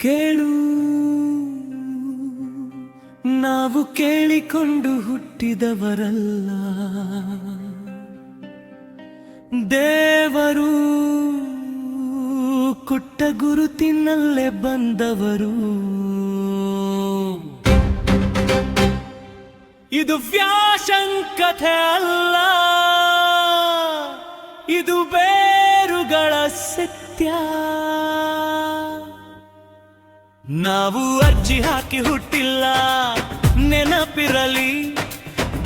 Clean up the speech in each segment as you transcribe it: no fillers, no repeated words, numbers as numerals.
ಕೇಳು, ನಾವು ಕೇಳಿಕೊಂಡು ಹುಟ್ಟಿದವರಲ್ಲ, ದೇವರು ಕೊಟ್ಟ ಗುರುತಿನಲ್ಲೇ ಬಂದವರು. ಇದು ಫ್ಯಾಷನ್ ಕಥೆ ಅಲ್ಲ, ಇದು ಬೇರುಗಳ ಸತ್ಯ. ನಾವು ಅರ್ಜಿ ಹಾಕಿ ಹುಟ್ಟಿಲ್ಲ, ನೆನಪಿರಲಿ,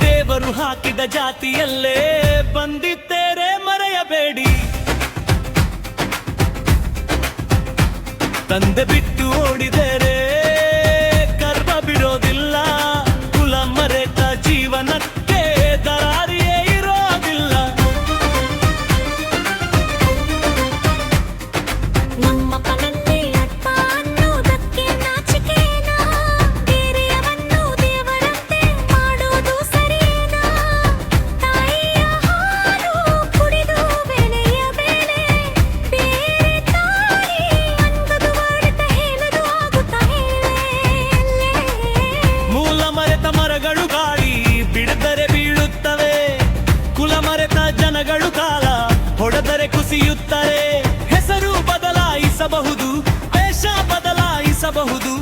ದೇವರು ಹಾಕಿದ ಜಾತಿಯಲ್ಲೇ ಬಂದಿದ್ದೇರೆ, ಮರೆಯಬೇಡಿ. ತಂದೆ ಬಿಟ್ಟು ಓಡಿದರೆ ಕರ್ಮ ಬಿಡೋದಿಲ್ಲ, ಕುಲ ಮರೆತ ಜೀವನಕ್ಕೆ ದಾರಿಯೇ ಇರೋದಿಲ್ಲ. ನಮ್ಮಪ್ಪನನ್ನೇ ಅಪ್ಪ ಅನ್ನೋದಕ್ಕೆ ನಾಚಿಕೆನಾ? ಬೇರೆಯವನ್ನೂ ದೇವರಂತೆ ಮಾಡೋದು ಸರಿಯೇನಾ? ತಾಯಿಯ ಹಾಲು ಕುಡಿದು ಬೆಳೆಯ ಬೆಳೆ ಬೇರೆ ತಾಯಿ ಅಂದದು ಹೊಡೆತ ಹೇಳದು ಆಗುತ್ತಾ ಹೇಳೆ. ಮೂಲ ಮರೆತ ಮರಗಳು ಗಾಳಿ ಬಿಡದರೆ ಬೀಳುತ್ತವೆ, ಕುಲ ಮರೆತ ಜನಗಳು ಕಾಲ ಹೊಡೆದರೆ ಕುಸಿಯುತ್ತಾರೆ. ಹೆಸರು ಬದಲಾಯಿಸಬಹುದು, ವೇಷ ಬದಲಾಯಿಸಬಹುದು,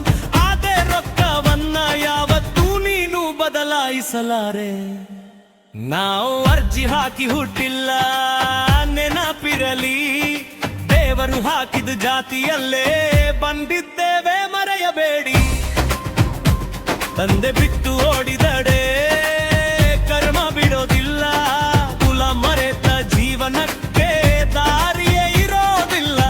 ಆದ್ರೆ ರೊಕ್ಕವನ್ನ ಯಾವತ್ತೂ ನೀನು ಬದಲಾಯಿಸಲಾರೆ. ನಾವು ಅರ್ಜಿ ಹಾಕಿ ಹುಟ್ಟಿಲ್ಲ, ನೆನಪಿರಲಿ, ದೇವರು ಹಾಕಿದ ಜಾತಿಯಲ್ಲೇ ಬಂದಿದ್ದೇವೆ, ಮರೆಯಬೇಡಿ. ತಂದೆ ಬಿಟ್ಟು ಓಡಿದಡೆ ಕರ್ಮ ಬಿಡೋದಿಲ್ಲ, ಕುಲ ಮರೆತ ಜೀವನಕ್ಕೆ ದಾರಿಯೇ ಇರೋದಿಲ್ಲ.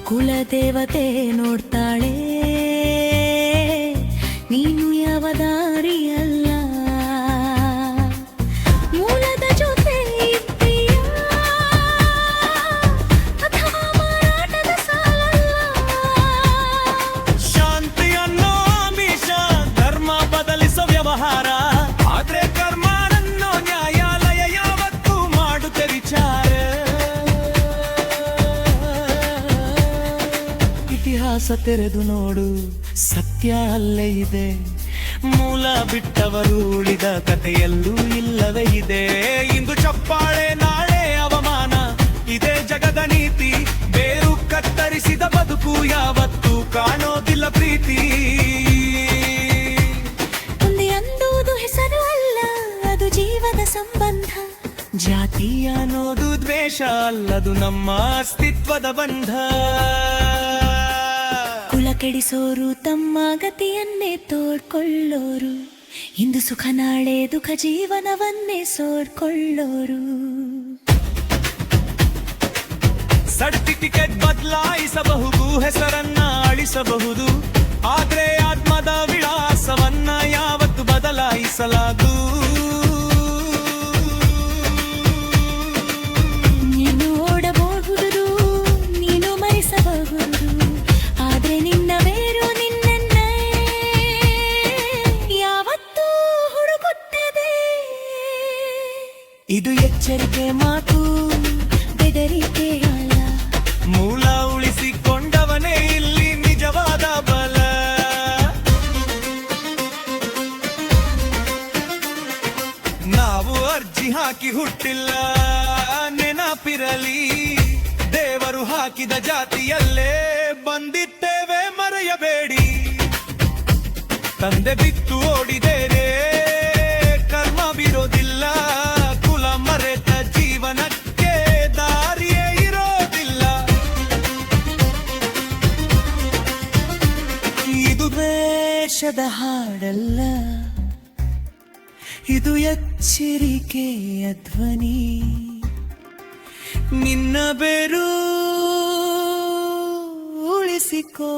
ಕುಲದೇವತೆ ನೋಡ್ತಾಳೆ, ನೀನು ಯಾವ ದಾರಿಯಲ್ಲ. ಮೂಲದ ಜೊತೆ ಇದ್ದೀಯಾ ಅಥವಾ ಮಾರಾಟದ ಸಾಲಲ್ಲ? ಶಾಂತಿ ಅನ್ನೋ ಆಮಿಷ ಧರ್ಮ ಬದಲಿಸೋ ವ್ಯವಹಾರ, ಆದ್ರೆ ಕರ್ಮ ಅನ್ನೋ ನ್ಯಾಯಾಲಯ ಯಾವತ್ತೂ ಮಾಡುತ್ತೆ ವಿಚಾರ. ಇತಿಹಾಸ ತೆರೆದು ನೋಡು, ಸತ್ಯ ಅಲ್ಲೇ ಇದೆ. ಮೂಲ ಬಿಟ್ಟವರು ಉಳಿದ ಕಥೆಯಲ್ಲೂ ಇಲ್ಲವೇ ಇದೆ. ಇಂದು ಚಪ್ಪಾಳೆ ನಾಳೆ ಅವಮಾನ, ಇದೇ ಜಗದ ನೀತಿ. ಬೇರು ಕತ್ತರಿಸಿದ ಬದುಕು ಯಾವತ್ತೂ ಕಾಣೋದಿಲ್ಲ ಪ್ರೀತಿ. ಮುಂದೆ ಅಂದುವುದು ಹೆಸರು ಅಲ್ಲ, ಅದು ಜೀವದ ಸಂಬಂಧ. ಜಾತಿ ಅನ್ನೋದು ದ್ವೇಷ ಅಲ್ಲದು ನಮ್ಮ ಅಸ್ತಿತ್ವದ ಬಂಧ. ಕುಲ ಕೆಡಿಸೋರು ತಮ್ಮ ಗತಿಯನ್ನೇ ತೋಡ್ಕೊಳ್ಳೋರು, ಇಂದು ಸುಖ ನಾಳೆ ದುಃಖ ಜೀವನವನ್ನೇ ಸೋಡ್ಕೊಳ್ಳೋರು. ಸರ್ಟಿಫಿಕೇಟ್ ಬದಲಾಯಿಸಬಹುದು, ಹೆಸರನ್ನ ಅಳಿಸಬಹುದು, ಆದ್ರೆ ಆತ್ಮದ ವಿಳಾಸವನ್ನ ಯಾವತ್ತು ಬದಲಾಯಿಸಲಾಗದು. ನೀನು ಓಡಬಹುದು, ನೀನು ಮರೆಸಬಹುದು, ಆದ್ರೆ ನಿನ್ನ ಬೇರು ನಿನ್ನನ್ನೇ ಯಾವತ್ತೂ ಹುಡುಕುತ್ತದೆ. ಇದು ಎಚ್ಚರಿಕೆ ಮಾತು, ಬೆದರಿಕೆ ಅಲ್ಲ. ಮೂಲ ಉಳಿಸಿಕೊಂಡವನೇ ಇಲ್ಲಿ ನಿಜವಾದ ಬಲ. ನಾವು ಅರ್ಜಿ ಹಾಕಿ ಹುಟ್ಟಿಲ್ಲ, ನೆನಪಿರಲಿ, ದೇವರು ಹಾಕಿದ ಜಾತಿಯಲ್ಲೇ ಬಂದಿದ್ದೇವೆ, ಮರೆಯಬೇಡಿ. ತಂದೆ ಬಿಟ್ಟು ಓಡಿದರೆ ಕರ್ಮ ಬಿರೋದಿಲ್ಲ, ಕುಲ ಮರೆತ ಜೀವನಕ್ಕೆ ದಾರಿಯೇ ಇರೋದಿಲ್ಲ. ಇದು ದ್ವೇಷದ ಹಾಡಲ್ಲ, ಇದು ಎಚ್ಚರಿಕೆಯ ಧ್ವನಿ. ನಿನ್ನ ಬೇರು ಉಳಿಸಿಕೋ.